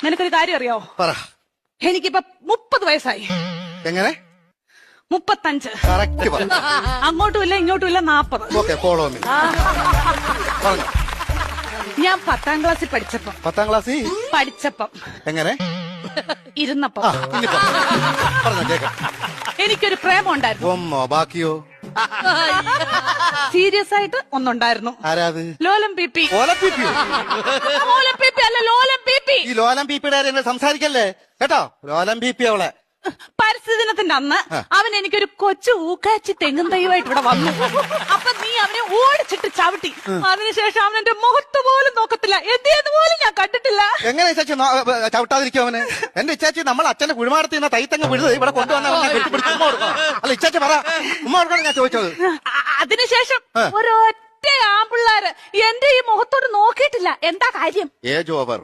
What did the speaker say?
നിനക്കൊരു കാര്യം അറിയാവോ? പറ. എനിക്കിപ്പോ 30 വയസ്സായി. എങ്ങനെ? 35. കറക്റ്റ് പറ. അങ്ങോട്ടും ഇല്ല ഇങ്ങോട്ടും ഇല്ല 40. Okay, follow me. പറഞ്ഞു. ഞാൻ 10ാം ക്ലാസ്സിൽ പഠിച്ചപ്പം 10ാം ക്ലാസ്സിൽ എങ്ങനെ ഇരുന്നപ്പം പറഞ്ഞോ കേക്കാം. എനിക്കൊരു പ്രേമം ഉണ്ടായിരുന്നു. ഒന്നോ ബാക്കിയോ? സീരിയസ് ആയിട്ട് ഒന്നുണ്ടായിരുന്നു. ആരാത്? ലോലം പി. ഓലം പി പിയോ? ലോലം പി അല്ല, ലോലം പി. ഈ ലോലം പി പിയുടെ കാര്യം സംസാരിക്കല്ലേ കേട്ടോ. ലോലം പി പി അവളെ പരിസ്ഥിതി ദിനത്തിന്റെ അന്ന് അവൻ എനിക്കൊരു കൊച്ചു ഊക്കാച്ചി തെങ്ങും തൈയുമായിട്ട് ഇവിടെ വന്നു. അപ്പൊ നീ അവനെ ഓടിച്ചിട്ട് ചവിട്ടി. അതിനുശേഷം അവൻ എന്റെ മുഖത്ത് പോലും നോക്കത്തില്ല. എന്ത് പോലും ഞാൻ കണ്ടിട്ടില്ല. എങ്ങനെ ഇച്ചാച്ചി ചവിട്ടാതിരിക്കും അവന്? എന്റെ ഇച്ചാച്ചി നമ്മൾ അച്ഛന്റെ കുഴിമാടത്തിൽ നിന്ന് തൈത്തങ്ങ് വിഴുത് ഇവിടെ കൊണ്ടുവന്ന ഉമ്മ കൊടുക്കണം. അല്ല ഇച്ചാച്ചി പറ, ഉമ്മ കൊടുക്കണം ഞാൻ ചോദിച്ചത്. അതിനുശേഷം ഒരൊറ്റ ആമ്പിള്ളാര് എന്റെ ഈ മുഖത്തോട് നോക്കിയിട്ടില്ല. എന്താ കാര്യം? Age over.